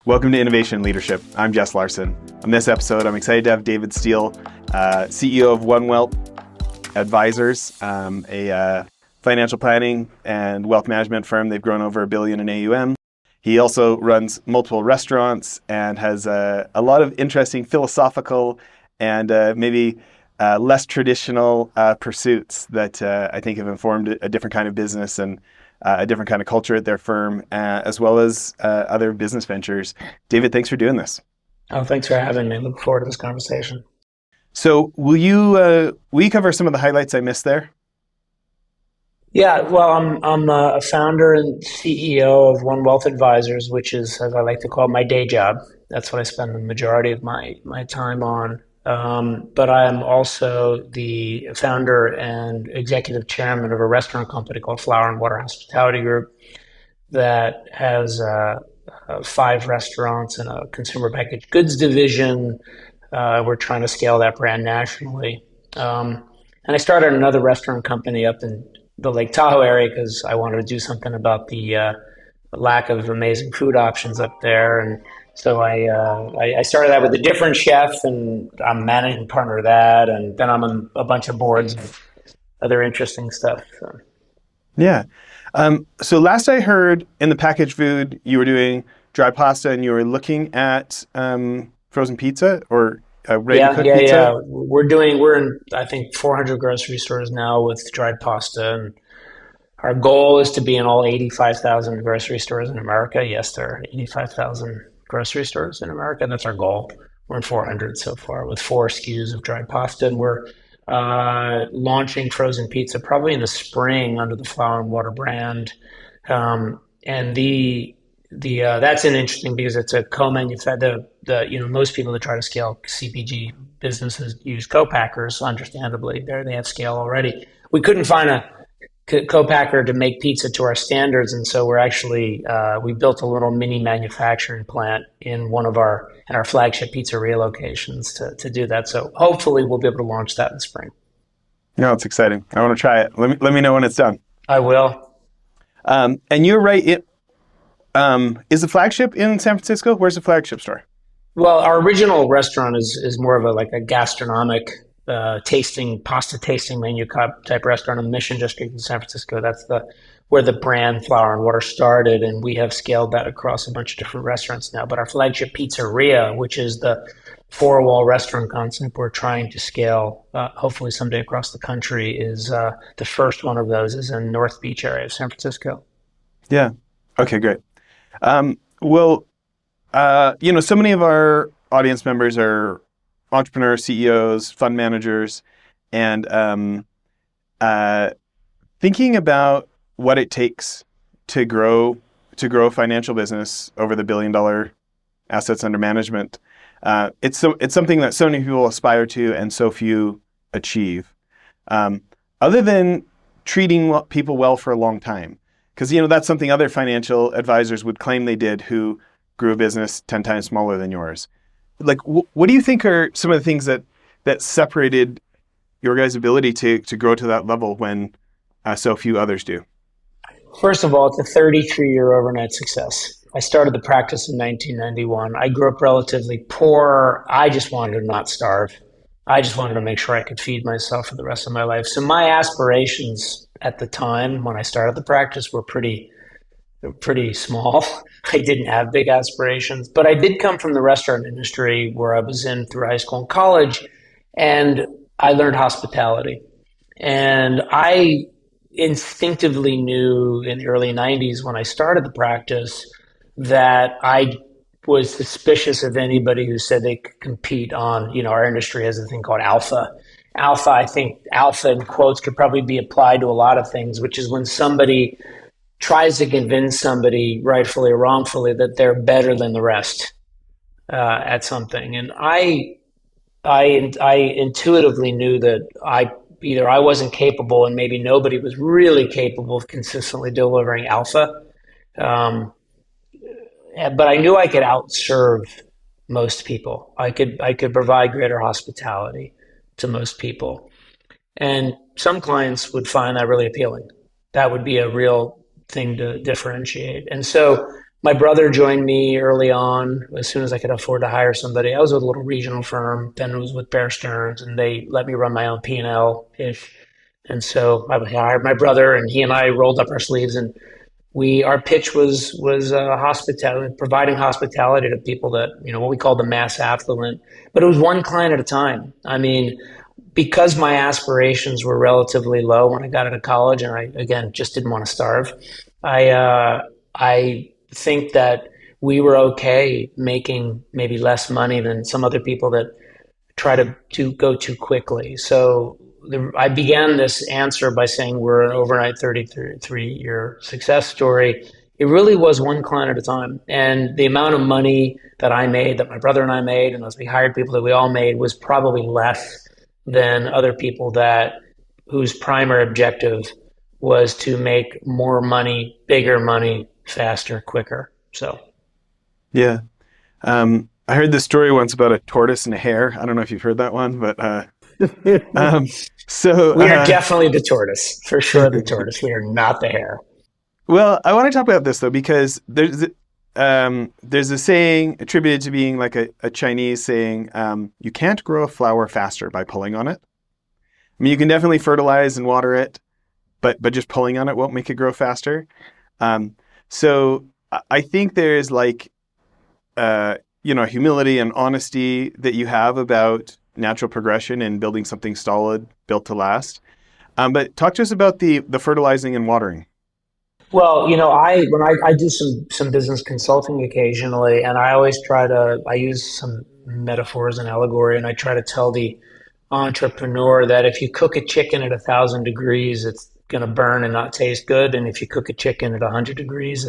Welcome to Innovation Leadership. I'm Jess Larson. On this episode, I'm excited to have David Steele, CEO of One Wealth Advisors, a financial planning and wealth management firm. They've grown over $1 billion in AUM. He also runs multiple restaurants and has a lot of interesting philosophical and maybe less traditional pursuits that I think have informed a different kind of business and a different kind of culture at their firm, as well as other business ventures. David, thanks for doing this. Oh, thanks for having me. Look forward to this conversation. So will you cover some of the highlights I missed there? Yeah, well, I'm a founder and CEO of One Wealth Advisors, which is, as I like to call it, my day job. That's what I spend the majority of my time on. But I am also the founder and executive chairman of a restaurant company called Flower and Water Hospitality Group that has 5 restaurants and a consumer packaged goods division. We're trying to scale that brand nationally. And I started another restaurant company up in the Lake Tahoe area because I wanted to do something about the lack of amazing food options up there. And so I started that with a different chef, and I'm managing partner of that. And then I'm on a bunch of boards and other interesting stuff. So. Yeah. So last I heard in the packaged food, you were doing dry pasta and you were looking at frozen pizza or ready-to-cook pizza? Yeah. We're in, I think, 400 grocery stores now with dried pasta. And our goal is to be in all 85,000 grocery stores in America. Yes, there are 85,000 grocery stores in America, and that's our goal. We're in 400 so far with 4 SKUs of dried pasta, and we're launching frozen pizza probably in the spring under the Flower and Water brand. And that's an interesting because it's a co-manufactured. Most people that try to scale CPG businesses use co-packers. Understandably, they have scale already. We couldn't find a co-packer to make pizza to our standards, and so we built a little mini manufacturing plant in our flagship pizzeria locations to do that. So hopefully we'll be able to launch that in spring. No, it's exciting. I want to try it. Let me know when it's done. I will. And you're right. Is the flagship in San Francisco? Where's the flagship store? Well, our original restaurant is more of a gastronomic pasta tasting menu type restaurant in the Mission District in San Francisco. That's where the brand Flower and Water started, and we have scaled that across a bunch of different restaurants now. But our flagship pizzeria, which is the 4-wall restaurant concept we're trying to scale, hopefully someday across the country, is the first one of those is in North Beach area of San Francisco. Yeah. Okay, great. So many of our audience members are entrepreneurs, CEOs, fund managers, and thinking about what it takes to grow a financial business over the $1 billion assets under management. It's something that so many people aspire to and so few achieve. Other than treating people well for a long time, because that's something other financial advisors would claim they did who grew a business 10 times smaller than yours. Like, what do you think are some of the things that separated your guys' ability to grow to that level when so few others do? First of all, it's a 33-year overnight success. I started the practice in 1991. I grew up relatively poor. I just wanted to not starve. I just wanted to make sure I could feed myself for the rest of my life. So my aspirations at the time when I started the practice were pretty small. I didn't have big aspirations, but I did come from the restaurant industry where I was in through high school and college, and I learned hospitality. And I instinctively knew in the early 90s when I started the practice that I was suspicious of anybody who said they could compete on, our industry has a thing called alpha. I think alpha in quotes could probably be applied to a lot of things, which is when somebody tries to convince somebody, rightfully or wrongfully, that they're better than the rest at something. And I intuitively knew that either I wasn't capable, and maybe nobody was really capable of consistently delivering alpha. But I knew I could outserve most people. I could provide greater hospitality to most people, and some clients would find that really appealing. That would be a real thing to differentiate. And so My brother joined me early on as soon as I could afford to hire somebody. I was with a little regional firm, then it was with Bear Stearns, and they let me run my own P&L ish. And so I hired my brother, and he and I rolled up our sleeves, and our pitch was hospitality, providing hospitality to people that what we call the mass affluent, but it was one client at a time. I mean, because my aspirations were relatively low when I got out of college, and I again just didn't want to starve. I think that we were okay making maybe less money than some other people that try to go too quickly. So I began this answer by saying we're an overnight 33-year success story. It really was one client at a time. And the amount of money that I made, that my brother and I made, and as we hired people that we all made, was probably less than other people that whose primary objective was to make more money, bigger money, faster, quicker. So Yeah. I heard this story once about a tortoise and a hare. I don't know if you've heard that one, but um, so we are definitely the tortoise, for sure. The tortoise. We are not the hare. well, I want to talk about this though because there's a saying attributed to being like a Chinese saying, you can't grow a flower faster by pulling on it. I mean, you can definitely fertilize and water it, but just pulling on it won't make it grow faster. So I think there's like humility and honesty that you have about natural progression and building something solid, built to last. But talk to us about the fertilizing and watering. Well, I do some business consulting occasionally, and I use some metaphors and allegory, and I try to tell the entrepreneur that if you cook a chicken at 1,000 degrees, it's going to burn and not taste good, and if you cook a chicken at 100 degrees,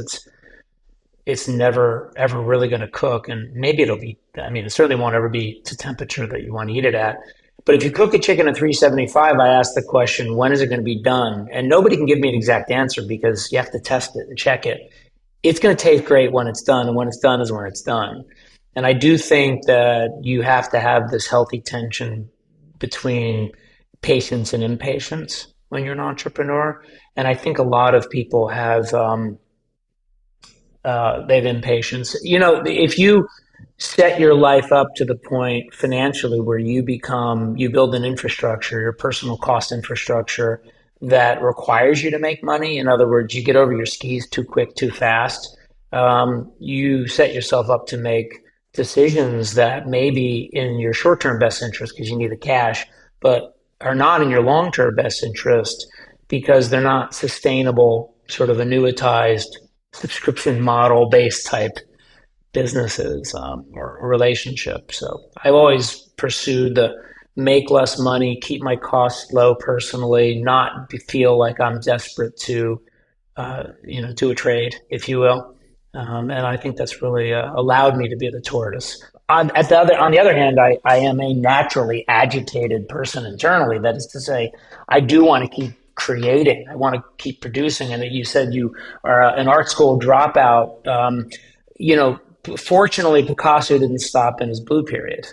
it's never ever really going to cook, and maybe it certainly won't ever be to temperature that you want to eat it at. But if you cook a chicken at 375, I ask the question, when is it going to be done? And nobody can give me an exact answer because you have to test it and check it. It's going to taste great when it's done, and when it's done is when it's done. And I do think that you have to have this healthy tension between patience and impatience when you're an entrepreneur. And I think a lot of people they have impatience. If you set your life up to the point financially where you build an infrastructure, your personal cost infrastructure that requires you to make money. In other words, you get over your skis too quick, too fast. You set yourself up to make decisions that may be in your short-term best interest because you need the cash, but are not in your long-term best interest because they're not sustainable, sort of annuitized subscription model based type businesses or relationships. So I've always pursued the make less money, keep my costs low personally, not feel like I'm desperate to, do a trade, if you will. And I think that's really allowed me to be the tortoise. On the other hand, I am a naturally agitated person internally. That is to say, I do want to keep creating. I want to keep producing. And you said you are an art school dropout. Fortunately, Picasso didn't stop in his blue period.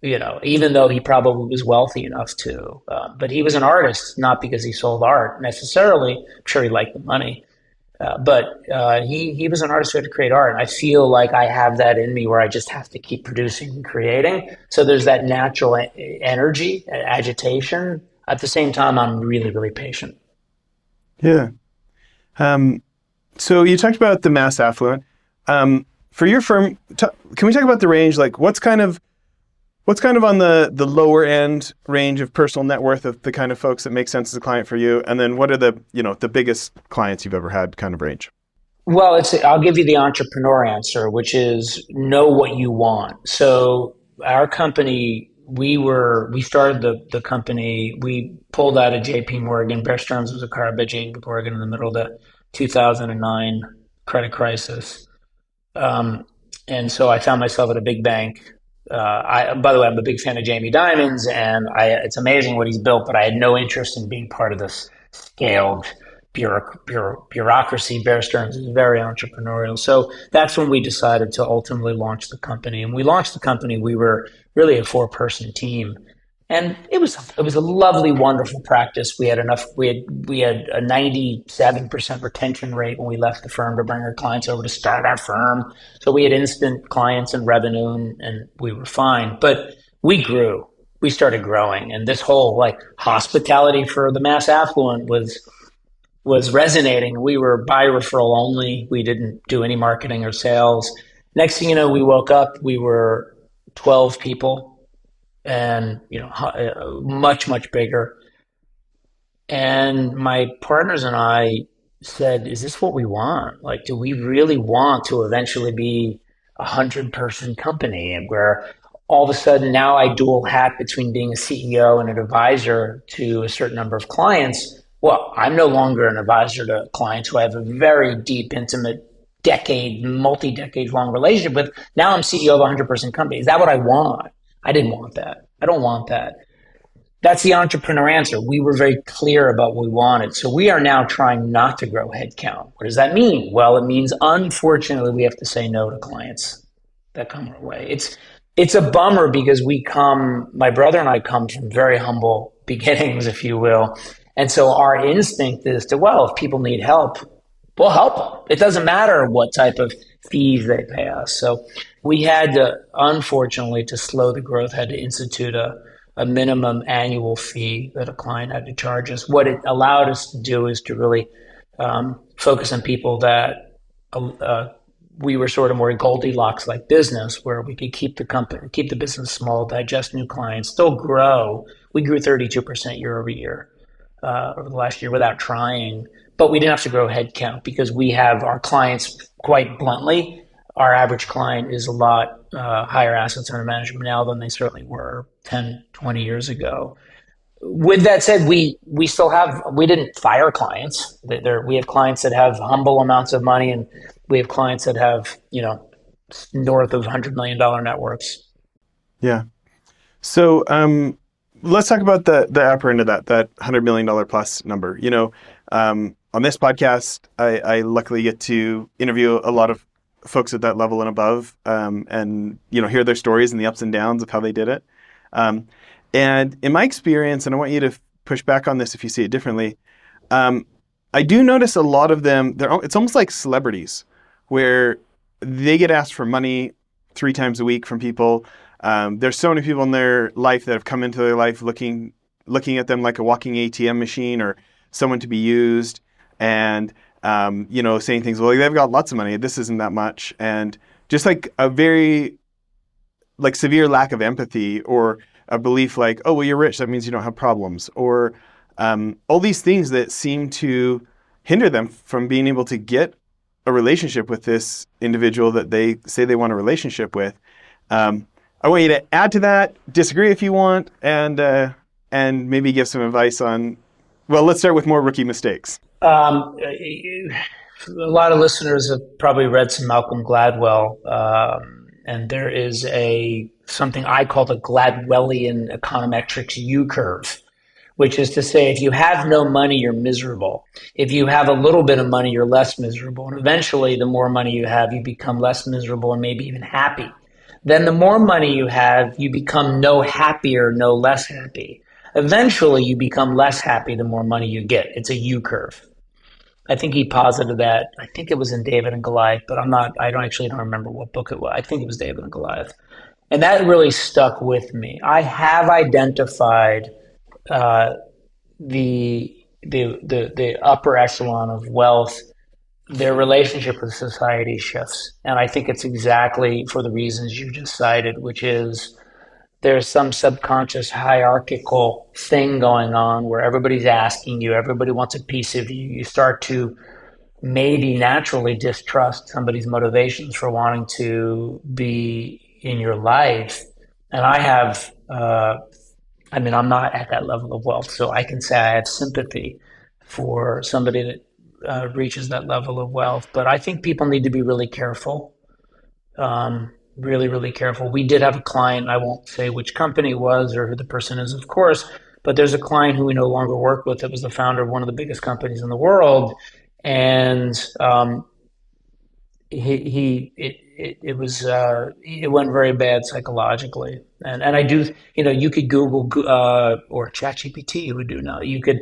Even though he probably was wealthy enough to, but he was an artist, not because he sold art necessarily. I'm sure he liked the money, but he was an artist who had to create art. And I feel like I have that in me where I just have to keep producing and creating. So there's that natural energy, agitation. At the same time, I'm really, really patient. Yeah. So you talked about the mass affluent. For your firm, can we talk about the range? Like, what's kind of on the lower end range of personal net worth of the kind of folks that make sense as a client for you? And then what are the biggest clients you've ever had kind of range? Well, I'll give you the entrepreneur answer, which is know what you want. So our company, we started the company, we pulled out of JP Morgan. Bear Stearns was acquired by JP Morgan in the middle of the 2009 credit crisis. And so I found myself at a big bank. By the way, I'm a big fan of Jamie Dimon's, and it's amazing what he's built, but I had no interest in being part of this scaled bureaucracy. Bear Stearns is very entrepreneurial. So that's when we decided to ultimately launch the company. And we launched the company, we were really a 4-person team. And it was a lovely, wonderful practice. We had a 97% retention rate when we left the firm to bring our clients over to start our firm. So we had instant clients and revenue, and we were fine. But we grew. We started growing, and this whole like hospitality for the mass affluent was resonating. We were by referral only. We didn't do any marketing or sales. Next thing you know, we woke up. We were 12 people, and much much bigger. And my partners and I said, "Is this what we want? Like, do we really want to eventually be 100-person company?" And where all of a sudden now I dual hat between being a CEO and an advisor to a certain number of clients. Well, I'm no longer an advisor to clients who I have a very deep, intimate, multi-decade long relationship with. Now I'm CEO of a 100-person company. Is that what I want? I didn't want that. I don't want that. That's the entrepreneur answer. We were very clear about what we wanted. So we are now trying not to grow headcount. What does that mean? Well, it means, unfortunately, we have to say no to clients that come our way. It's a bummer because my brother and I come from very humble beginnings, if you will. And so our instinct is to, well, if people need help, we'll help them. It doesn't matter what type of fees they pay us. So we had to, unfortunately, to slow the growth, had to institute a minimum annual fee that a client had to charge us. What it allowed us to do is to really focus on people that we were sort of more Goldilocks like business, where we could keep the business small, digest new clients, still grow. We grew 32% year over year over the last year without trying, but we didn't have to grow headcount because we have our clients, quite bluntly, our average client is a lot higher assets under management now than they certainly were 10, 20 years ago. With that said, we didn't fire clients. We have clients that have humble amounts of money, and we have clients that have, north of $100 million networks. Yeah. So let's talk about the upper end of that $100 million plus number. On this podcast, I luckily get to interview a lot of folks at that level and above, and hear their stories and the ups and downs of how they did it. And in my experience, and I want you to push back on this if you see it differently, I do notice a lot of them, it's almost like celebrities, where they get asked for money 3 times a week from people. There's so many people in their life that have come into their life looking at them like a walking ATM machine or someone to be used, and saying things, well, they've got lots of money, this isn't that much, and just like a very severe lack of empathy, or a belief like, oh, well, you're rich, that means you don't have problems, or all these things that seem to hinder them from being able to get a relationship with this individual that they say they want a relationship with. I want you to add to that, disagree if you want, and maybe give some advice on, well, let's start with more rookie mistakes. A lot of listeners have probably read some Malcolm Gladwell, and there is something I call the Gladwellian econometrics U-curve, which is to say, if you have no money, you're miserable. If you have a little bit of money, you're less miserable. And eventually, the more money you have, you become less miserable and maybe even happy. Then the more money you have, you become no happier, no less happy. Eventually, you become less happy the more money you get. It's a U-curve. I think he posited that. I think it was in David and Goliath, but I don't remember what book it was. I think it was David and Goliath. And that really stuck with me. I have identified the upper echelon of wealth, their relationship with society shifts. And I think it's exactly for the reasons you just cited, which is there's some subconscious hierarchical thing going on where everybody's asking you, everybody wants a piece of you. You start to maybe naturally distrust somebody's motivations for wanting to be in your life. And I have, I'm not at that level of wealth, so I can say I have sympathy for somebody that reaches that level of wealth. But I think people need to be really careful. Really, really careful. We did have a client, I won't say which company it was or who the person is, of course, but there's a client who we no longer work with that was the founder of one of the biggest companies in the world. And it went very bad psychologically. And I do, you could Google or ChatGPT, you would do now. You could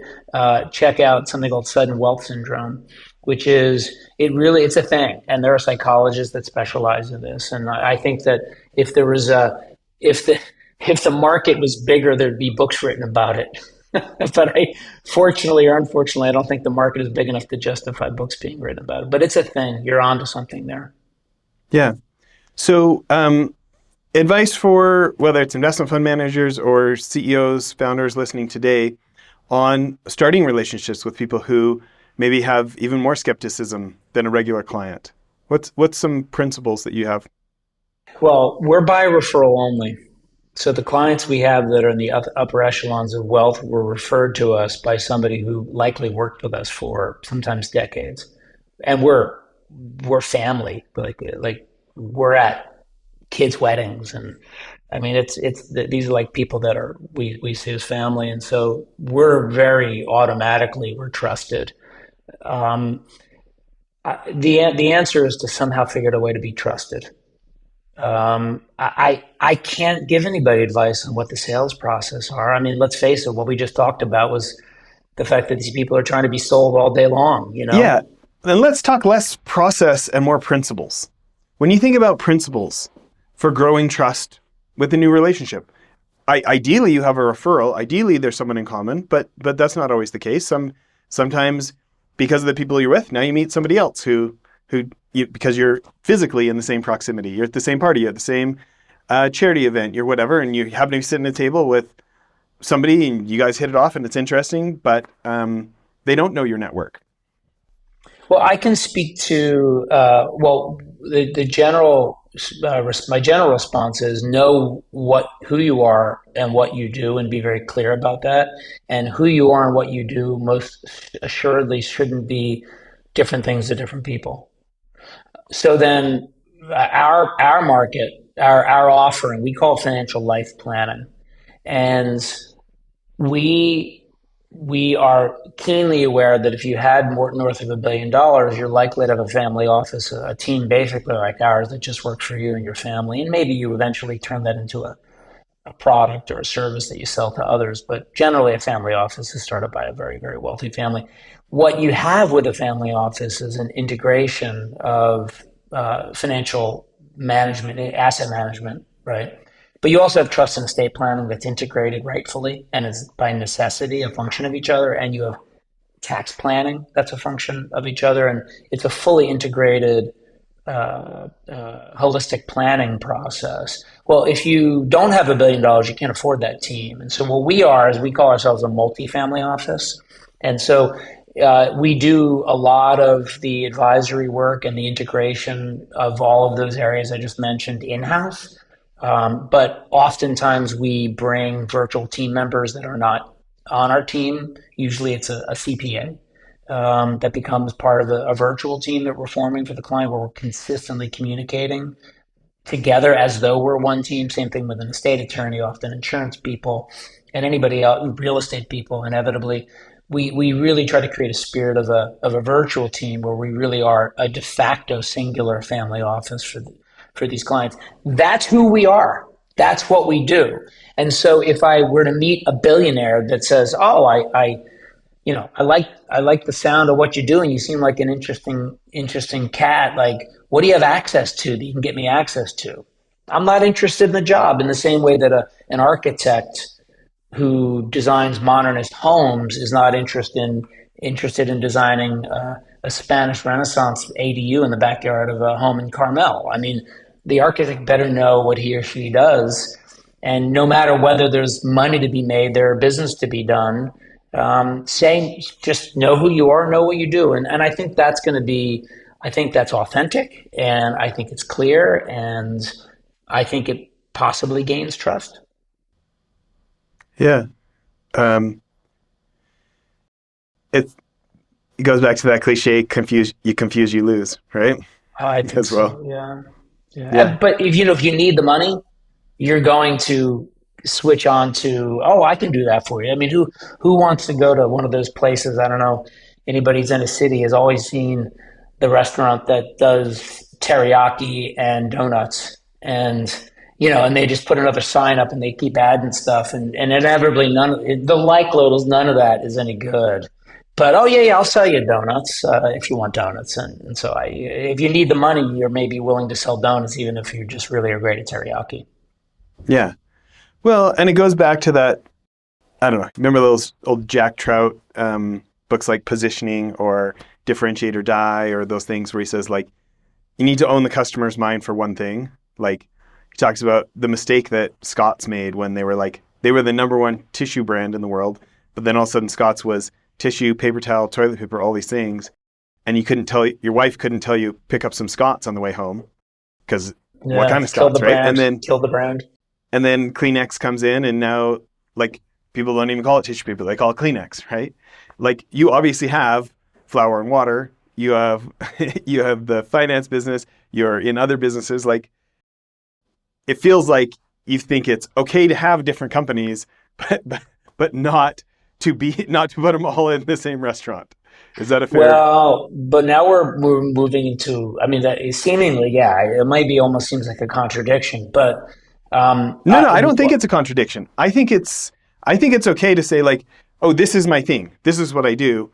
check out something called sudden wealth syndrome, which is it's a thing, and there are psychologists that specialize in this. And I think that if there was a if the if the market was bigger, there'd be books written about it. But fortunately or unfortunately, I don't think the market is big enough to justify books being written about it. But it's a thing. You're onto something there. Yeah. So, advice for whether it's investment fund managers or CEOs, founders listening today on starting relationships with people who maybe have even more skepticism than a regular client. What's some principles that you have? Well, we're by referral only. So the clients we have that are in the upper echelons of wealth were referred to us by somebody who likely worked with us for sometimes decades, and we're family. Like we're at kids' weddings, and I mean these are like people that are we see as family, and so we're trusted. Um, the answer is to somehow figure out a way to be trusted. I can't give anybody advice on what the sales process are. I mean, let's face it, what we just talked about was the fact that these people are trying to be sold all day long, you know? Yeah. Then let's talk less process and more principles. When you think about principles for growing trust with a new relationship, ideally you have a referral. Ideally there's someone in common, but that's not always the case. Sometimes because of the people you're with, now you meet somebody else who because you're physically in the same proximity, you're at the same party, you're at the same charity event, you're whatever, and you happen to be sitting at a table with somebody and you guys hit it off and it's interesting, but they don't know your network. Well, I can speak to, the general, my general response is know who you are and what you do and be very clear about that. And who you are and what you do most assuredly shouldn't be different things to different people. So then our market, our offering, we call financial life planning. And we we are keenly aware that if you had more north of $1 billion, you're likely to have a family office, a team basically like ours that just works for you and your family. And maybe you eventually turn that into a product or a service that you sell to others. But generally, a family office is started by a very, very wealthy family. What you have with a family office is an integration of financial management, asset management, right? But you also have trust and estate planning that's integrated rightfully and is by necessity a function of each other. And you have tax planning that's a function of each other. And it's a fully integrated, holistic planning process. Well, if you don't have $1 billion, you can't afford that team. And so what we are is we call ourselves a multifamily office. And so we do a lot of the advisory work and the integration of all of those areas I just mentioned in-house. But oftentimes we bring virtual team members that are not on our team. Usually it's a CPA that becomes part of a virtual team that we're forming for the client where we're consistently communicating together as though we're one team. Same thing with an estate attorney, often insurance people, and anybody else, real estate people, inevitably. We really try to create a spirit of a virtual team where we really are a de facto singular family office for these clients. That's who we are. That's what we do. And so if I were to meet a billionaire that says, "Oh, I like the sound of what you do, and you seem like an interesting cat. Like, what do you have access to that you can get me access to?" I'm not interested in the job in the same way that an architect who designs modernist homes is not interested in designing a Spanish Renaissance ADU in the backyard of a home in Carmel. I mean, the architect better know what he or she does, and no matter whether there's money to be made, there's business to be done. Saying just know who you are, know what you do, and I think that's going to be. I think that's authentic, and I think it's clear, and I think it possibly gains trust. Yeah. It goes back to that cliche, confuse, you lose, right? I think As well. so. Yeah. Yeah. But if you need the money, you're going to switch on to, oh, I can do that for you. I mean, who wants to go to one of those places? I don't know. Anybody's in a city has always seen the restaurant that does teriyaki and donuts. And, and they just put another sign up and they keep adding stuff. And inevitably, the likelihood is none of that is any good. But, oh, yeah, I'll sell you donuts if you want donuts. And so if you need the money, you're maybe willing to sell donuts, even if you just really are great at teriyaki. Yeah. Well, and it goes back to that, I don't know, remember those old Jack Trout books like Positioning or Differentiate or Die, or those things where he says, like, you need to own the customer's mind for one thing. Like, he talks about the mistake that Scott's made when they were the number one tissue brand in the world, but then all of a sudden Scott's was tissue, paper towel, toilet paper, all these things. And your wife couldn't tell you, pick up some Scott's on the way home, because what kind of Scott's, right? And then kill the brand. And then Kleenex comes in, and now, like, people don't even call it tissue paper. They call it Kleenex, right? Like, you obviously have flour and water. You have the finance business. You're in other businesses. Like, it feels like you think it's okay to have different companies, but not to put them all in the same restaurant. Is that a fair? Well, but now we're moving into, I mean, that is seemingly, yeah, it might be, almost seems like a contradiction, but No, I don't think it's a contradiction. I think it's okay to say, like, oh, this is my thing. This is what I do,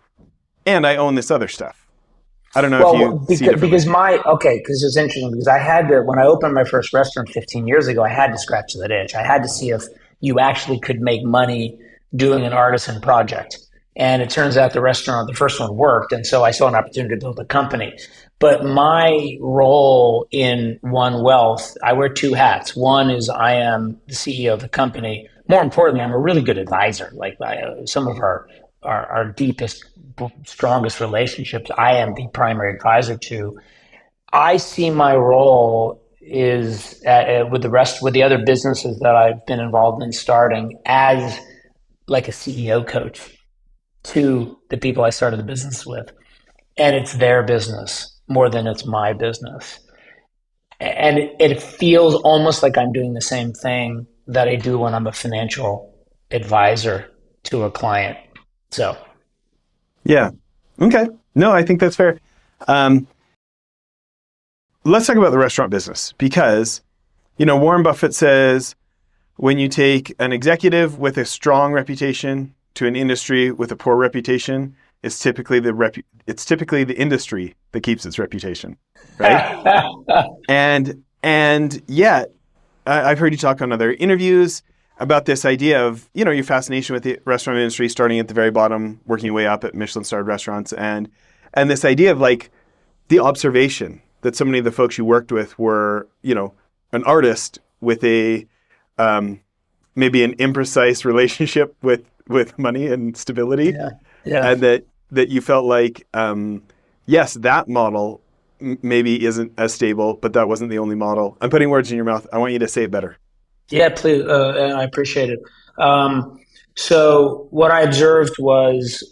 and I own this other stuff. I don't know if you see it because it's interesting, because I had to, when I opened my first restaurant 15 years ago, I had to scratch that itch. I had to see if you actually could make money doing an artisan project. And it turns out the first one worked. And so I saw an opportunity to build a company. But my role in One Wealth, I wear two hats. One is I am the CEO of the company. More importantly, I'm a really good advisor. Like, some of our deepest, strongest relationships, I am the primary advisor to. I see my role is with the other businesses that I've been involved in starting, as like a CEO coach to the people I started the business with. And it's their business more than it's my business. And it feels almost like I'm doing the same thing that I do when I'm a financial advisor to a client. So. Yeah. Okay. No, I think that's fair. Let's talk about the restaurant business, because, Warren Buffett says, when you take an executive with a strong reputation to an industry with a poor reputation, it's typically the industry that keeps its reputation, right? and yet, I've heard you talk on other interviews about this idea of, your fascination with the restaurant industry, starting at the very bottom, working your way up at Michelin-starred restaurants, and this idea of, like, the observation that so many of the folks you worked with were, an artist with a maybe an imprecise relationship with money and stability. Yeah. And that you felt like, yes, that model maybe isn't as stable, but that wasn't the only model. I'm putting words in your mouth. I want you to say it better. Yeah, please. I appreciate it. So what I observed was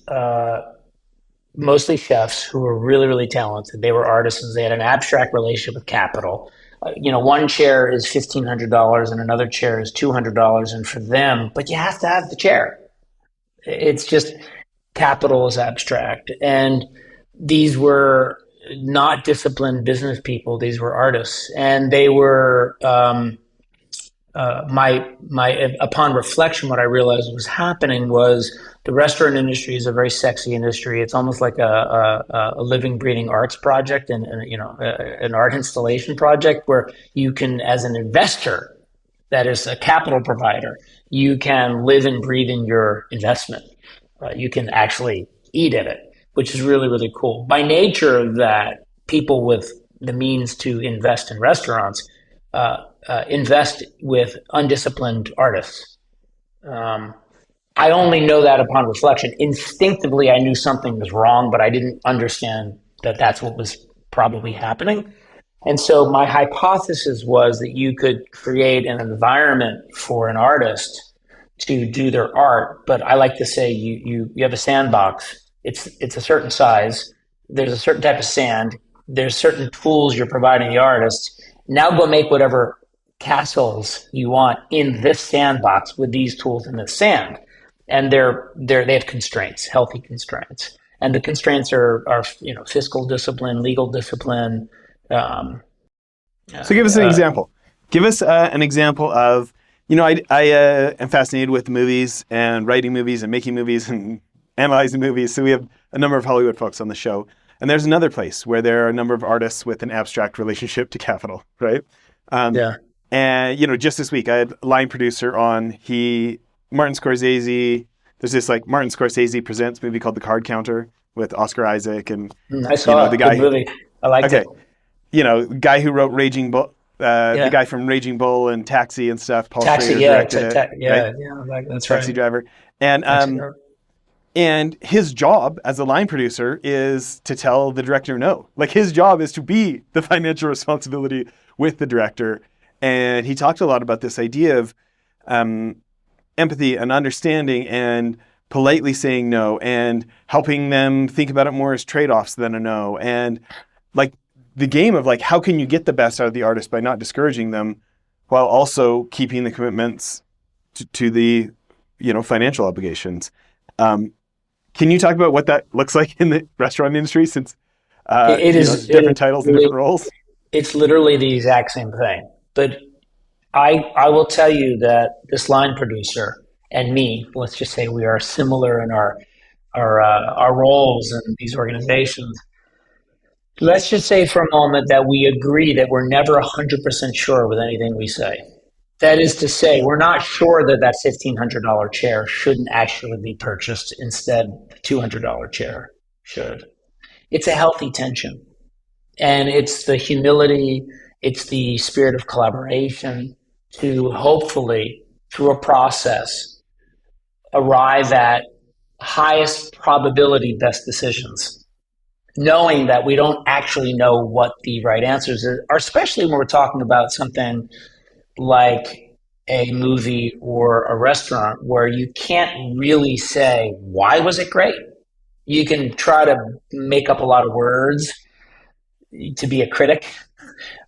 mostly chefs who were really, really talented. They were artisans. They had an abstract relationship with capital. One chair is $1,500 and another chair is $200. And for them, but you have to have the chair. It's just, capital is abstract. And these were not disciplined business people. These were artists. And they were, upon reflection, what I realized was happening was the restaurant industry is a very sexy industry. It's almost like a living, breathing arts project, and an art installation project where you can, as an investor, that is a capital provider, you can live and breathe in your investment. You can actually eat in it, which is really, really cool. By nature of that, people with the means to invest in restaurants invest with undisciplined artists. I only know that upon reflection. Instinctively, I knew something was wrong, but I didn't understand that that's what was probably happening. And so my hypothesis was that you could create an environment for an artist to do their art. But I like to say you have a sandbox. It's a certain size. There's a certain type of sand. There's certain tools you're providing the artist. Now go make whatever castles you want in this sandbox with these tools in the sand. And they have constraints, healthy constraints. And the constraints are fiscal discipline, legal discipline, Um, So give us an uh, example. Give us an example of, I am fascinated with movies and writing movies and making movies and analyzing movies. So we have a number of Hollywood folks on the show. And there's another place where there are a number of artists with an abstract relationship to capital, right? Um, yeah. and, just this week, I had a line producer on. Martin Scorsese, there's this like Martin Scorsese Presents movie called The Card Counter with Oscar Isaac and, I saw the it. Good guy, movie. I liked it. okay, guy who wrote Raging Bull, the Yeah. guy from Raging Bull and Taxi and stuff. Paul Taxi. Schrader Yeah. directed it, right? Yeah. That's Taxi right. Driver, and Taxi driver. his job as a line producer is to tell the director no. Like his job is to be the financial responsibility with the director, and he talked a lot about this idea of empathy and understanding and politely saying no and helping them think about it more as trade-offs than a no, and like the game of like how can you get the best out of the artist by not discouraging them while also keeping the commitments to the financial obligations. Can you talk about what that looks like in the restaurant industry, since It is. It is different titles and really, different roles? it's literally the exact same thing. But I will tell you that this line producer and me, let's just say we are similar in our roles in these organizations. Let's just say for a moment that we agree that we're never 100% sure with anything we say. That is to say, we're not sure that that $1,500 chair shouldn't actually be purchased. Instead, the $200 chair should. It's a healthy tension. And it's the humility, it's the spirit of collaboration to hopefully, through a process, arrive at highest probability best decisions, knowing that we don't actually know what the right answers are, especially when we're talking about something like a movie or a restaurant where you can't really say, why was it great? You can try to make up a lot of words to be a critic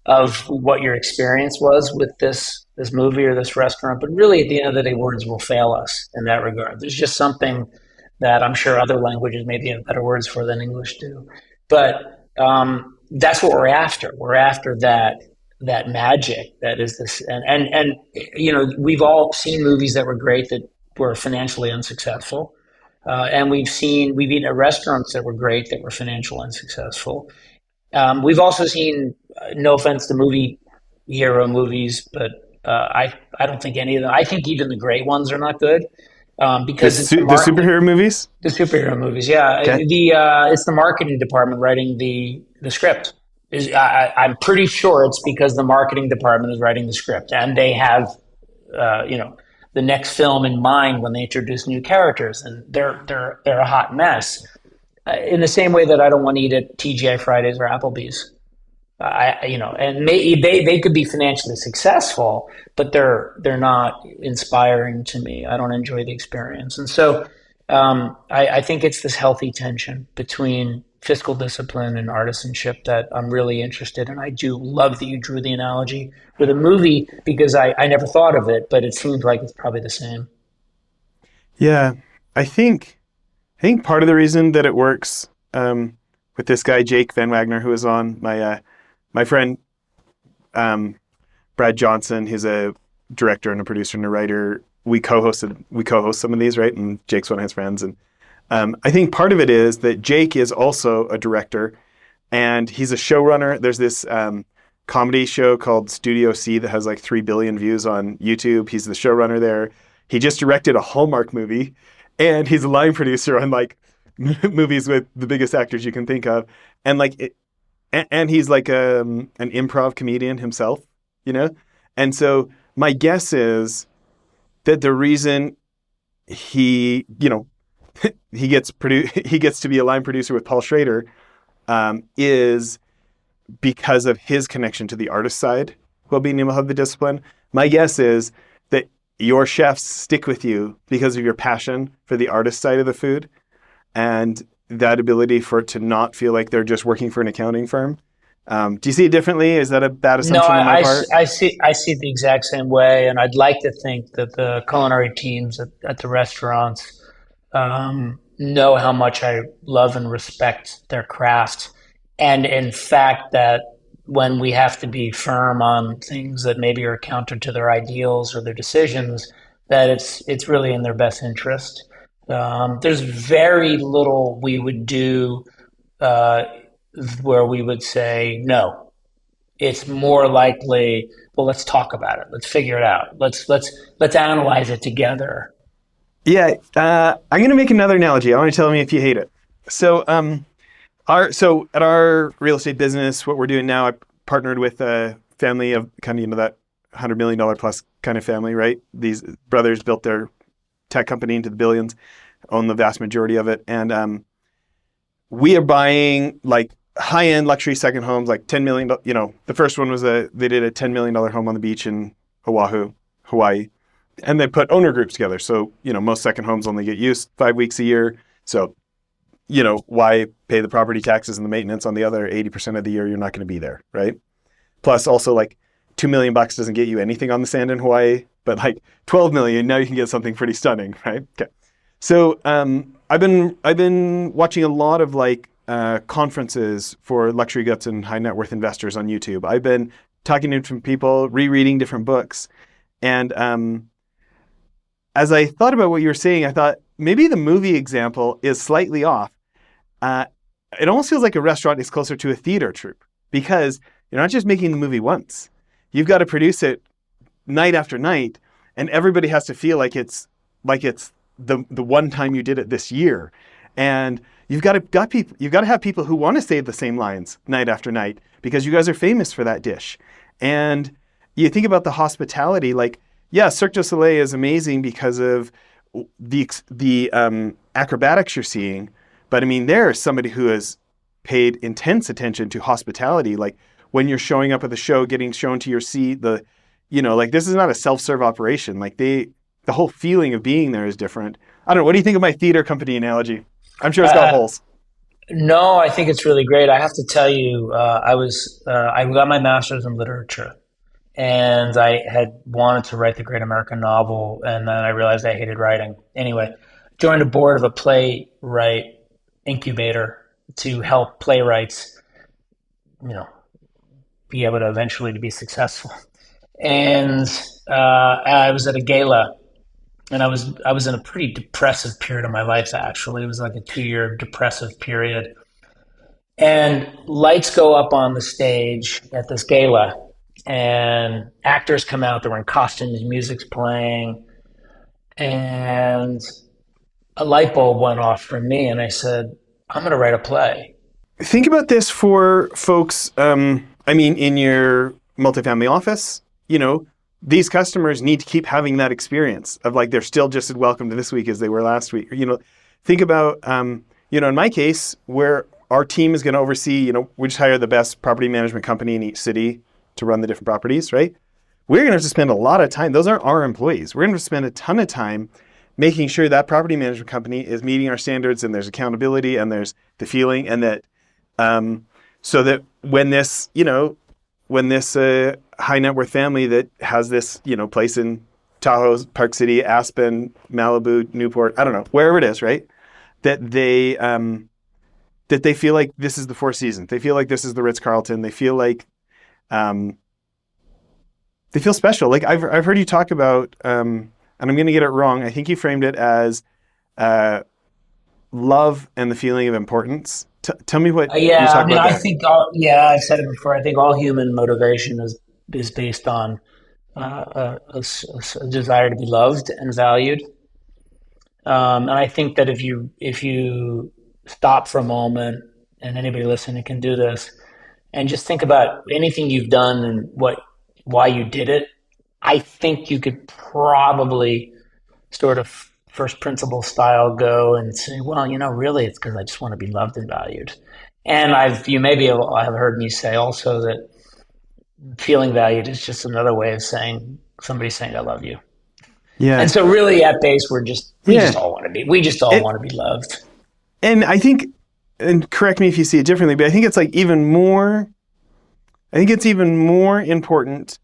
of what your experience was with this movie or this restaurant. But really, at the end of the day, words will fail us in that regard. There's just something that I'm sure other languages maybe have better words for than English do. But that's what we're after. We're after that magic that is this, and we've all seen movies that were great that were financially unsuccessful. And we've eaten at restaurants that were great that were financially unsuccessful. We've also seen, no offense to movie hero movies, but I don't think any of them. I think even the great ones are not good because it's The superhero movies. the superhero movies. Yeah, Okay. it's the marketing department writing the script. I'm pretty sure it's because the marketing department is writing the script and they have uh, you know the next film in mind when they introduce new characters, and they're a hot mess. In the same way that I don't want to eat at TGI Fridays or Applebee's. And they could be financially successful, but they're not inspiring to me. I don't enjoy the experience, and so I think it's this healthy tension between fiscal discipline and artisanship that I'm really interested in. I do love that you drew the analogy with a movie because I never thought of it, but it seems like it's probably the same. Yeah, I think part of the reason that it works with this guy Jake Van Wagner, who was on my friend Brad Johnson, who's a director and a producer and a writer. We co-host some of these, right? And Jake's one of his friends, and I think part of it is that Jake is also a director and he's a showrunner. There's this comedy show called Studio C that has like 3 billion views on YouTube. He's the showrunner there. He just directed a Hallmark movie, and he's a line producer on like movies with the biggest actors you can think of, and and he's like an improv comedian himself, you know. And so my guess is that the reason he, he gets to be a line producer with Paul Schrader is because of his connection to the artist side while being able to have the discipline. My guess is that your chefs stick with you because of your passion for the artist side of the food and that ability for it to not feel like they're just working for an accounting firm. Do you see it differently? Is that a bad No, assumption on my part? I see it the exact same way, and I'd like to think that the culinary teams at the restaurants know how much I love and respect their craft, and in fact that when we have to be firm on things that maybe are counter to their ideals or their decisions, that it's really in their best interest. There's very little we would do uh, where we would say no. It's more likely, well, let's talk about it. Let's figure it out. Let's analyze it together. Yeah, I'm going to make another analogy. I want to tell me if you hate it. So, so at our real estate business, what we're doing now, I partnered with a family of kind of, that $100 million plus kind of family, right? These brothers built their tech company into the billions, own the vast majority of it. And we are buying like high-end luxury second homes, like $10 million. The first one was they did a $10 million home on the beach in Oahu, Hawaii. And they put owner groups together. So, most second homes only get used 5 weeks a year. So, why pay the property taxes and the maintenance on the other 80% of the year you're not going to be there, right? Plus also like $2 million doesn't get you anything on the sand in Hawaii, but like 12 million, now you can get something pretty stunning, right? Okay. So I've been watching a lot of like conferences for luxury goods and high net worth investors on YouTube. I've been talking to different people, rereading different books. And as I thought about what you were saying, I thought maybe the movie example is slightly off. It almost feels like a restaurant is closer to a theater troupe because you're not just making the movie once. You've got to produce it night after night, and everybody has to feel like it's the one time you did it this year. And you've got to have people who want to say the same lines night after night because you guys are famous for that dish. And you think about the hospitality, like, yeah, Cirque du Soleil is amazing because of the acrobatics you're seeing. But I mean, there's somebody who has paid intense attention to hospitality. Like when you're showing up at the show, getting shown to your seat, like this is not a self-serve operation. Like the whole feeling of being there is different. I don't know. What do you think of my theater company analogy? I'm sure it's got holes. No, I think it's really great. I have to tell you, I got my master's in literature, and I had wanted to write the great American novel, and then I realized I hated writing. Anyway, joined a board of a playwright incubator to help playwrights, be able to eventually to be successful. And I was at a gala, and I was in a pretty depressive period of my life. Actually, it was like a 2-year depressive period. And lights go up on the stage at this gala, and actors come out. They're wearing costumes, music's playing, and a light bulb went off for me, and I said, I'm going to write a play. Think about this for folks. In your multifamily office, these customers need to keep having that experience of like they're still just as welcome to this week as they were last week. Think about, in my case, where our team is going to oversee, we just hire the best property management company in each city to run the different properties, right? We're going to have to spend a lot of time. Those aren't our employees. We're going to have to spend a ton of time making sure that property management company is meeting our standards and there's accountability and there's the feeling and that so that when this high net worth family that has this, place in Tahoe, Park City, Aspen, Malibu, Newport, I don't know, wherever it is, right? That they feel like this is the Four Seasons. They feel like this is the Ritz-Carlton. They feel like they feel special. Like I've heard you talk about, and I'm going to get it wrong. I think you framed it as love and the feeling of importance. Tell me what you talk about there. I think, I've said it before. I think all human motivation is based on a desire to be loved and valued. And I think that if you stop for a moment, and anybody listening can do this, and just think about anything you've done and why you did it, I think you could probably sort of first principle style go and say, well, really it's because I just want to be loved and valued. And you maybe have heard me say also that feeling valued is just another way of saying somebody saying I love you. Yeah. And so really at base we just all want to be loved. And I think, and correct me if you see it differently, but I think it's like even more important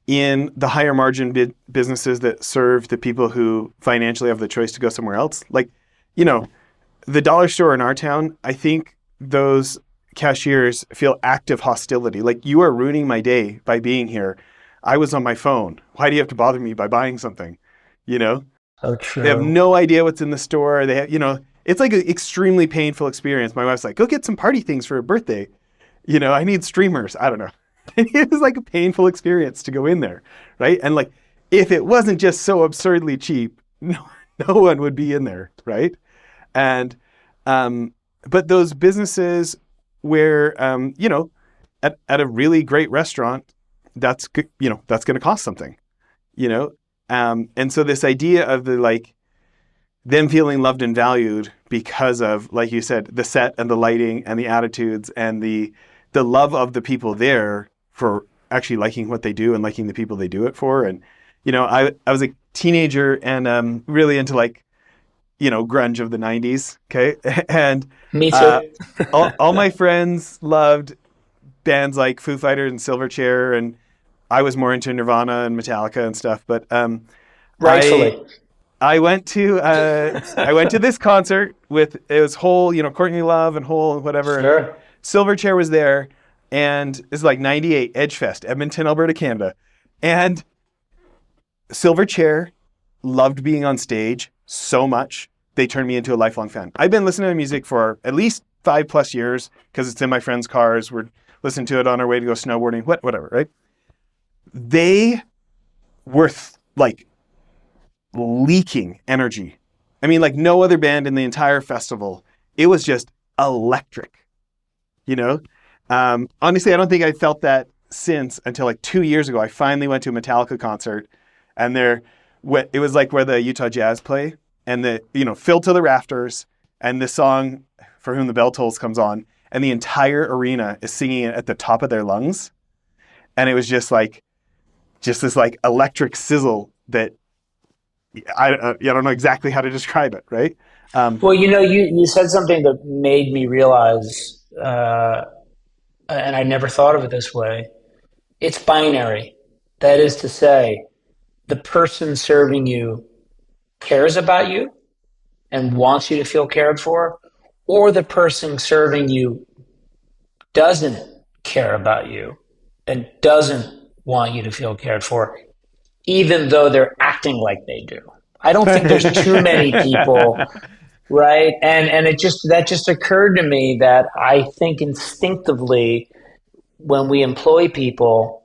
in the higher margin businesses that serve the people who financially have the choice to go somewhere else. Like, the dollar store in our town, I think those cashiers feel active hostility. Like, you are ruining my day by being here. I was on my phone. Why do you have to bother me by buying something? You know, So they have true. no idea what's in the store. They have, it's like an extremely painful experience. My wife's like, go get some party things for a birthday. I need streamers. I don't know. It was like a painful experience to go in there, right? And like, if it wasn't just so absurdly cheap, no one would be in there, right? And but those businesses where at a really great restaurant, that's going to cost something, and so this idea of the like them feeling loved and valued because of, like you said, the set and the lighting and the attitudes and the love of the people there for actually liking what they do and liking the people they do it for. And I was a teenager and really into like grunge of the 90s. Okay. And Me uh, too. all my friends loved bands like Foo Fighters and Silverchair, and I was more into Nirvana and Metallica and stuff. But I Rightfully. I went to this concert with, it was Hole, Courtney Love and Hole and whatever, and Sure. Silverchair was there, and it's like '98 Edgefest, Edmonton, Alberta, Canada, and Silverchair loved being on stage so much they turned me into a lifelong fan. I've been listening to music for at least 5+ years because it's in my friends' cars. We're listening to it on our way to go snowboarding, whatever, right? They were like leaking energy. I mean, like no other band in the entire festival. It was just electric, Honestly, I don't think I felt that since until like 2 years ago. I finally went to a Metallica concert, and it was like where the Utah Jazz play, and filled to the rafters, and the song "For Whom the Bell Tolls" comes on, and the entire arena is singing it at the top of their lungs, and it was just this like electric sizzle that I don't know exactly how to describe it, right? Well, you said something that made me realize, and I never thought of it this way. It's binary. That is to say, the person serving you cares about you and wants you to feel cared for, or the person serving you doesn't care about you and doesn't want you to feel cared for, even though they're acting like they do. I don't think there's too many people, right? And that just occurred to me that I think instinctively when we employ people,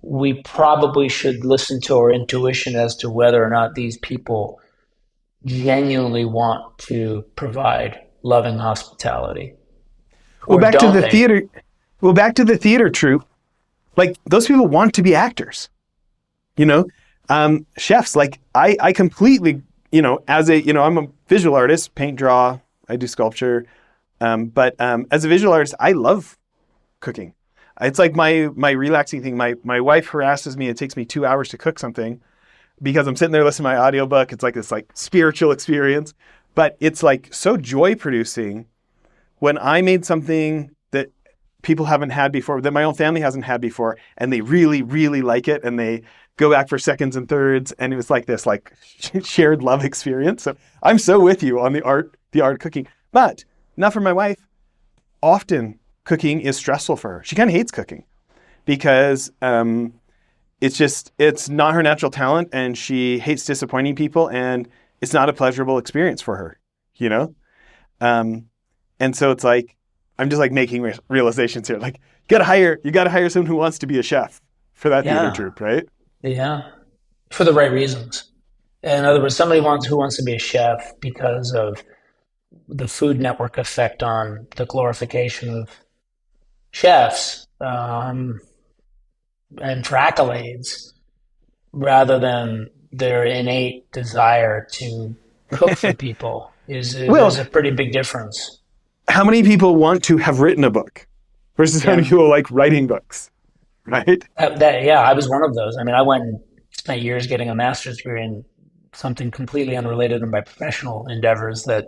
we probably should listen to our intuition as to whether or not these people genuinely want to provide loving hospitality, well, or back to don't the they? theater. Well, back to the theater troupe. Like those people want to be actors, you know. Chefs. Like I completely, as I'm a visual artist, paint, draw. I do sculpture, but as a visual artist, I love cooking. It's like my relaxing thing. My wife harasses me. It takes me 2 hours to cook something because I'm sitting there listening to my audiobook. It's like this like spiritual experience, but it's like so joy producing when I made something that people haven't had before, that my own family hasn't had before, and they really, really like it, and they go back for seconds and thirds, and it was like this like shared love experience. So I'm so with you on the art of cooking, but not for my wife. Often cooking is stressful for her. She kind of hates cooking because it's not her natural talent, and she hates disappointing people, and it's not a pleasurable experience for her, you know? And so it's like, I'm just like making realizations here. Like you gotta hire someone who wants to be a chef for that theater Yeah, troupe, right? yeah, for the right reasons. In other words, who wants to be a chef because of the Food Network effect on the glorification of chefs, and for accolades, rather than their innate desire to cook for people. Well, There's a pretty big difference. how many people want to have written a book versus how many Yeah. people like writing books, right? Yeah, I was one of those. I mean, I went and spent years getting a master's degree in something completely unrelated to my professional endeavors uh,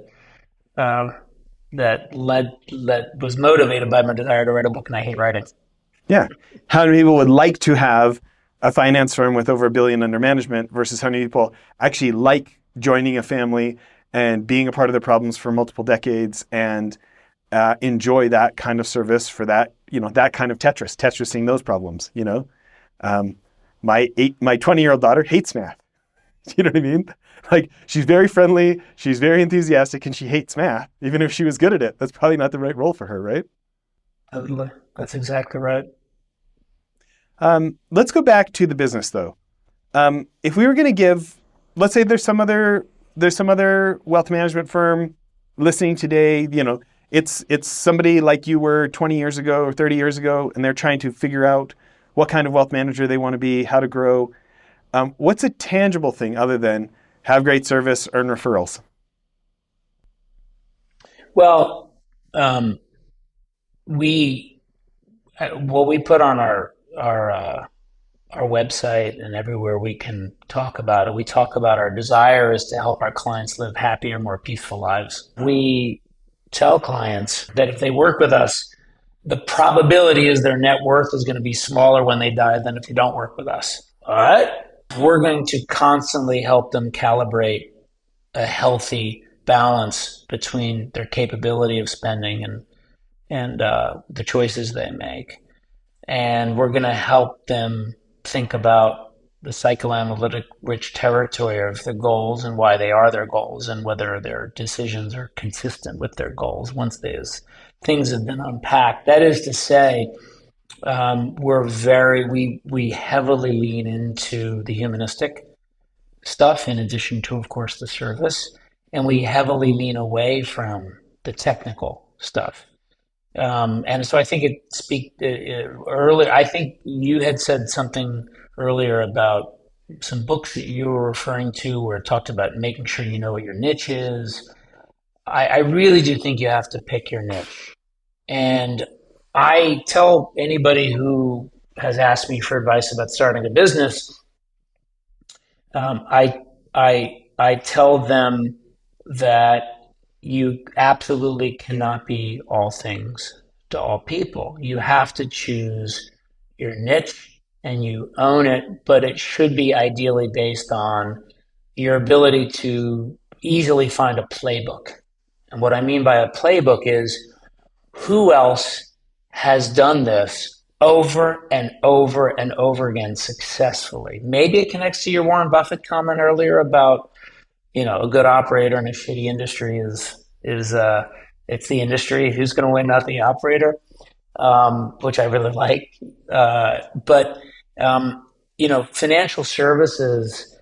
that was motivated by my desire to write a book, and I hate writing. Yeah. How many people would like to have a finance firm with over $1 billion under management versus how many people actually like joining a family and being a part of the problems for multiple decades and enjoy that kind of service for that, that kind of Tetrising those problems, My 20-year-old daughter hates math. You know what I mean? Like, she's very friendly, she's very enthusiastic, and she hates math. Even if she was good at it, that's probably not the right role for her, right? Totally. That's exactly right. Let's go back to the business, though. If we were going to give, let's say there's some other wealth management firm listening today, it's somebody like you were 20 years ago or 30 years ago, and they're trying to figure out what kind of wealth manager they want to be, how to grow. What's a tangible thing other than have great service, earn referrals? Well, we put on our website and everywhere we can talk about it. We talk about our desire is to help our clients live happier, more peaceful lives. We tell clients that if they work with us, the probability is their net worth is going to be smaller when they die than if they don't work with us. All right? We're going to constantly help them calibrate a healthy balance between their capability of spending and the choices they make. And we're going to help them think about the psychoanalytic rich territory of the goals and why they are their goals and whether their decisions are consistent with their goals once those things have been unpacked. That is to say, we heavily lean into the humanistic stuff in addition to, of course, the service, and we heavily lean away from the technical stuff. And so I think earlier. I think you had said something earlier about some books that you were referring to where it talked about making sure you know what your niche is. I really do think you have to pick your niche. And I tell anybody who has asked me for advice about starting a business, I tell them that you absolutely cannot be all things to all people. You have to choose your niche and you own it, but it should be ideally based on your ability to easily find a playbook. And what I mean by a playbook is who else has done this over and over and over again successfully. Maybe it connects to your Warren Buffett comment earlier about, a good operator in a shitty industry is it's the industry who's going to win, not the operator, which I really like. But financial services,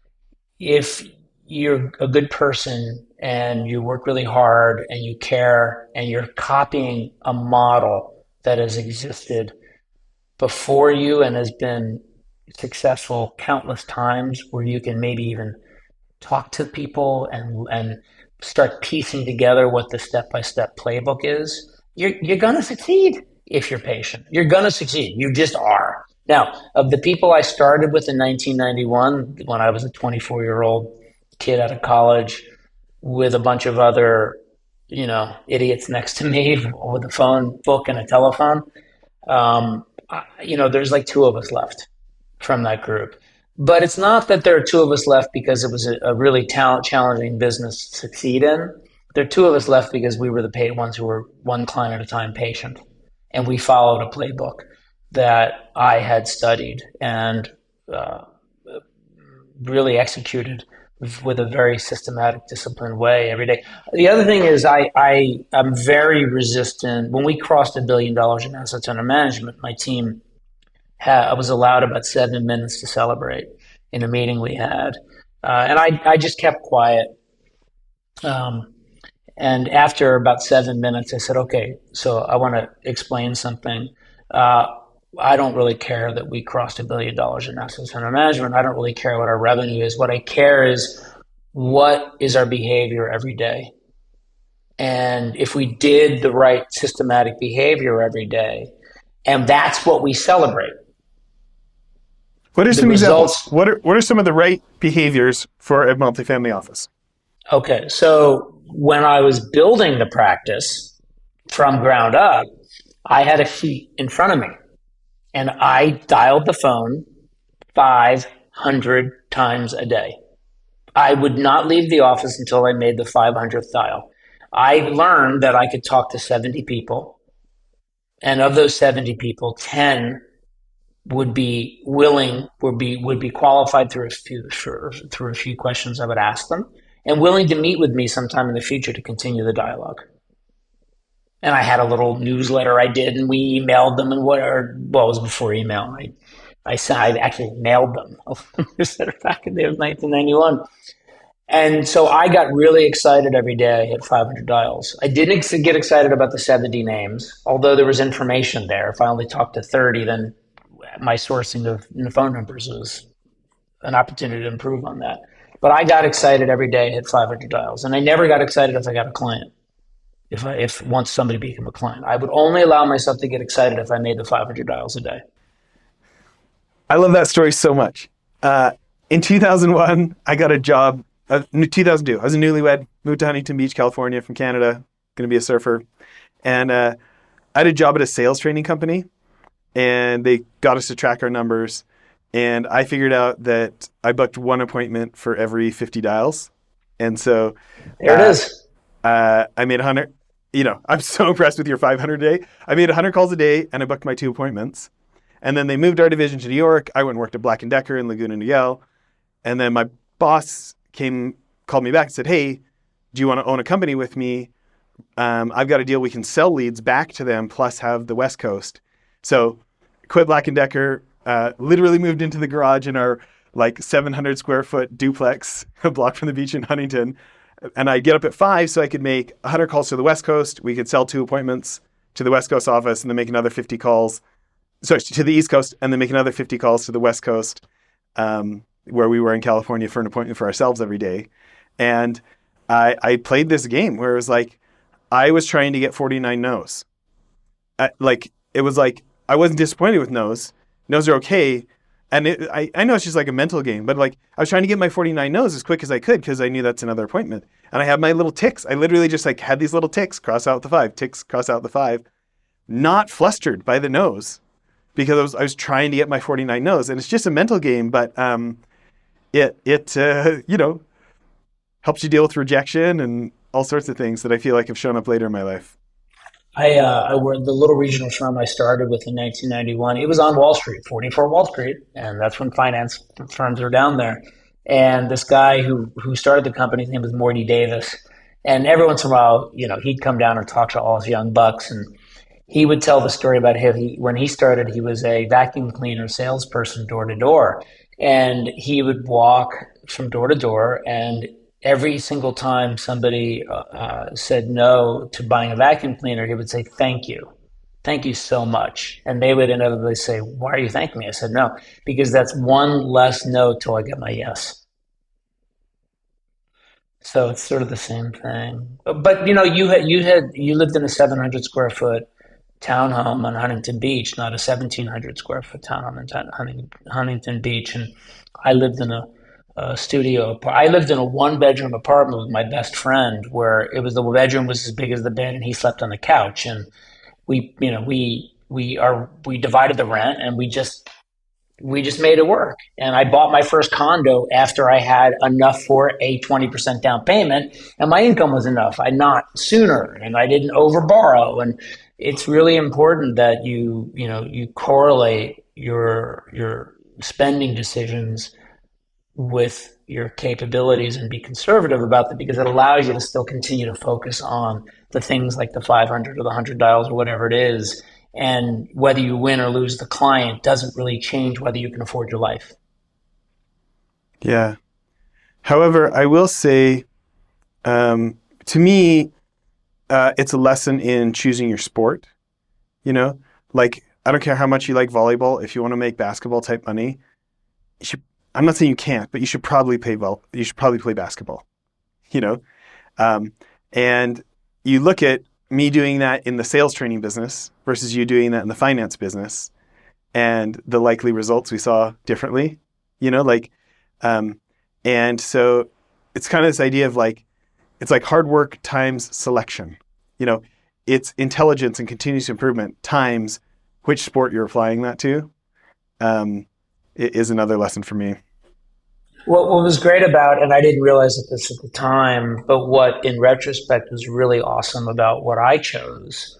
if you're a good person and you work really hard and you care and you're copying a model that has existed before you and has been successful countless times, where you can maybe even talk to people and start piecing together what the step-by-step playbook is, you're going to succeed if you're patient. You're going to succeed. You just are. Now, of the people I started with in 1991, when I was a 24-year-old kid out of college with a bunch of other, idiots next to me with a phone book and a telephone, there's like two of us left from that group. But it's not that there are two of us left because it was a really challenging business to succeed in. There are two of us left because we were the paid ones who were one client at a time patient. And we followed a playbook that I had studied and really executed with a very systematic, disciplined way every day. The other thing is I'm very resistant. When we crossed $1 billion in assets under management, my team I was allowed about 7 minutes to celebrate in a meeting we had. And I just kept quiet. And after about 7 minutes, I said, okay, so I want to explain something. I don't really care that we crossed $1 billion in assets under management. I don't really care what our revenue is. What I care is what is our behavior every day. And if we did the right systematic behavior every day, and that's what we celebrate. What are some examples? What are some of the right behaviors for a multifamily office? Okay, so when I was building the practice from ground up, I had a sheet in front of me, and I dialed the phone 500 times a day. I would not leave the office until I made the 500th dial. I learned that I could talk to 70 people, and of those 70 people, 10 would be willing, would be qualified through a few questions I would ask them, and willing to meet with me sometime in the future to continue the dialogue. And I had a little newsletter I did, and we emailed them, and well, it was before email. I actually mailed them a newsletter back in the 1991. And so I got really excited every day I hit 500 dials. I didn't get excited about the 70 names, although there was information there. If I only talked to 30, then my sourcing of phone numbers was an opportunity to improve on that. But I got excited every day I hit 500 dials. And I never got excited if I got a client. If once somebody became a client, I would only allow myself to get excited if I made the 500 dials a day. I love that story so much. In 2001, I got a job. 2002, I was a newlywed, moved to Huntington Beach, California from Canada, going to be a surfer. And I had a job at a sales training company, and they got us to track our numbers. And I figured out that I booked one appointment for every 50 dials. And so there it is. I made 100. I'm so impressed with your 500 a day. I made 100 calls a day, and I booked my 2 appointments. And then they moved our division to New York. I went and worked at Black & Decker in Laguna Niguel. And then my boss called me back and said, hey, do you want to own a company with me? I've got a deal. We can sell leads back to them plus have the West Coast. So quit Black & Decker, literally moved into the garage in our 700 square foot duplex a block from the beach in Huntington. And I'd get up at 5 so I could make 100 calls to the West Coast. We could sell 2 appointments to the West Coast office and then make another 50 calls. So to the East Coast and then make another 50 calls to the West Coast, where we were in California for an appointment for ourselves every day. And I played this game where it was I was trying to get 49 no's. It was I wasn't disappointed with no's. No's are okay. And I know it's just a mental game, but I was trying to get my 49 no's as quick as I could because I knew that's another appointment. And I had my little ticks. I literally just had these little ticks, cross out the 5, ticks, cross out the 5, not flustered by the no's because I was trying to get my 49 no's. And it's just a mental game, but it helps you deal with rejection and all sorts of things that I feel have shown up later in my life. I worked the little regional firm I started with in 1991. It was on Wall Street, 44 Wall Street, and that's when finance firms are down there. And this guy who started the company, his name was Morty Davis. And every once in a while, he'd come down and talk to all his young bucks, and he would tell the story about when he started, he was a vacuum cleaner salesperson door to door, and he would walk from door to door, and every single time somebody said no to buying a vacuum cleaner, he would say, thank you so much. And they would inevitably say, why are you thanking me? I said, no, because that's one less no till I get my yes. So it's sort of the same thing. But you lived in a 700 square foot townhome on Huntington Beach, not a 1,700 square foot townhome in Huntington Beach. And I lived in a studio. I lived in a 1-bedroom apartment with my best friend, where the bedroom was as big as the bed, and he slept on the couch. And we divided the rent, and we just made it work. And I bought my first condo after I had enough for a 20% down payment, and my income was enough. I not sooner, and I didn't overborrow. And it's really important that you correlate your spending decisions with your capabilities and be conservative about them, because it allows you to still continue to focus on the things like the 500 or the 100 dials or whatever it is. And whether you win or lose the client doesn't really change whether you can afford your life. Yeah. However, I will say, to me, it's a lesson in choosing your sport. I don't care how much you like volleyball. If you want to make basketball type money, I'm not saying you can't, but you should probably play basketball, and you look at me doing that in the sales training business versus you doing that in the finance business, and the likely results we saw differently, and so it's kind of this idea of it's like hard work times selection, it's intelligence and continuous improvement times which sport you're applying that to. It is another lesson for me. What was great about, and I didn't realize this at the time, but what in retrospect was really awesome about what I chose,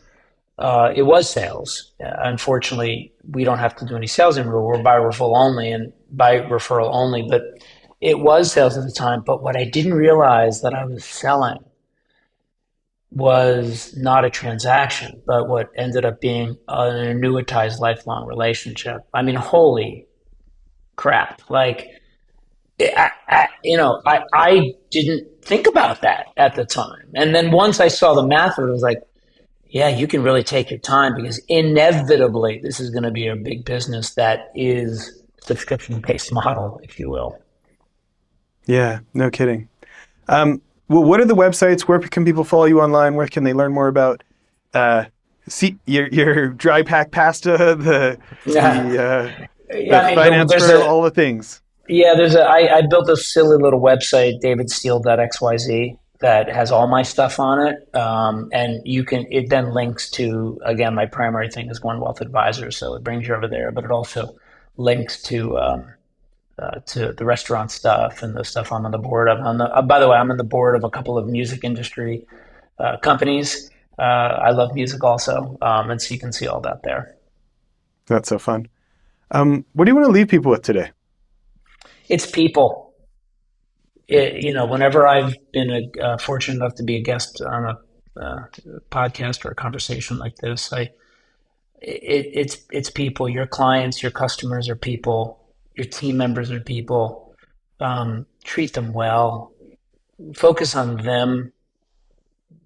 it was sales. Unfortunately, we don't have to do any sales anymore. We're by referral only, but it was sales at the time. But what I didn't realize that I was selling was not a transaction, but what ended up being an annuitized lifelong relationship. I mean, holy crap. Like, I didn't think about that at the time. And then once I saw the math, it was like, yeah, you can really take your time because inevitably this is going to be a big business that is subscription based model, if you will. Yeah, no kidding. Well, what are the websites? Where can people follow you online? Where can they learn more about see your dry pack pasta, the Yeah, I mean, finance firm, all the things? I built a silly little website, davidsteele.xyz, that has all my stuff on it. And it then links to, again, my primary thing is One Wealth Advisor. So it brings you over there, but it also links to the restaurant stuff and the stuff I'm on the board of. By the way, I'm on the board of a couple of music industry companies. I love music also. And so you can see all that there. That's so fun. What do you want to leave people with today? It's people. Whenever I've been fortunate enough to be a guest on a podcast or a conversation like this, it's people. Your clients, your customers are people. Your team members are people. Treat them well. Focus on them,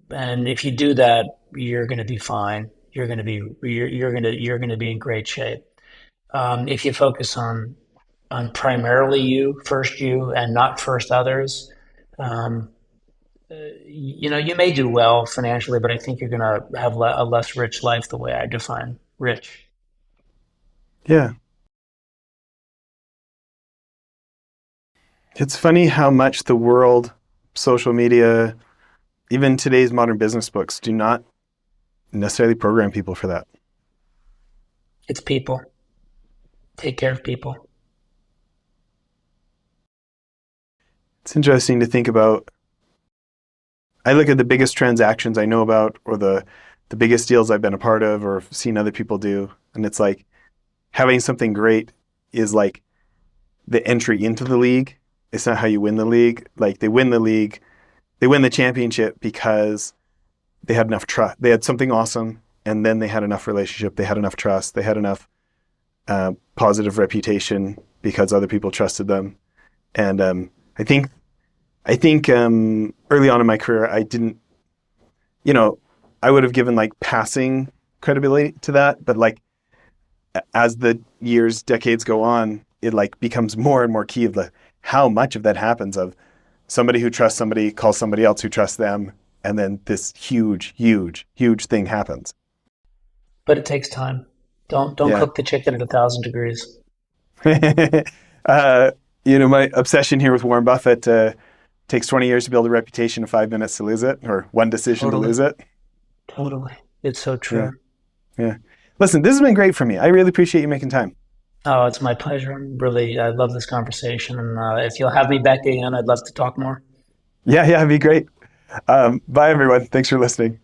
and if you do that, you're going to be fine. You're going to be in great shape. If you focus on primarily you, and not first others, you may do well financially, but I think you're going to have a less rich life the way I define rich. Yeah. It's funny how much the world, social media, even today's modern business books do not necessarily program people for that. It's people. Take care of people. It's interesting to think about. I look at the biggest transactions I know about or the biggest deals I've been a part of or seen other people do. And it's like having something great is like the entry into the league. It's not how you win the league. Like they win the league, they win the championship because they had enough trust. They had something awesome, and then they had enough relationship. They had enough trust. They had enough positive reputation because other people trusted them. And I think early on in my career, I didn't, I would have given like passing credibility to that, but like as the years, decades go on, it like becomes more and more key of how much of that happens of somebody who trusts somebody calls somebody else who trusts them, and then this huge, huge, huge thing happens. But it takes time. Don't cook the chicken at 1,000 degrees. My obsession here with Warren Buffett takes 20 years to build a reputation and 5 minutes to lose it, or one decision to lose it. Totally. It's so true. Yeah. Listen, this has been great for me. I really appreciate you making time. Oh, it's my pleasure. I love this conversation. And if you'll have me back again, I'd love to talk more. Yeah, it'd be great. Bye, everyone. Thanks for listening.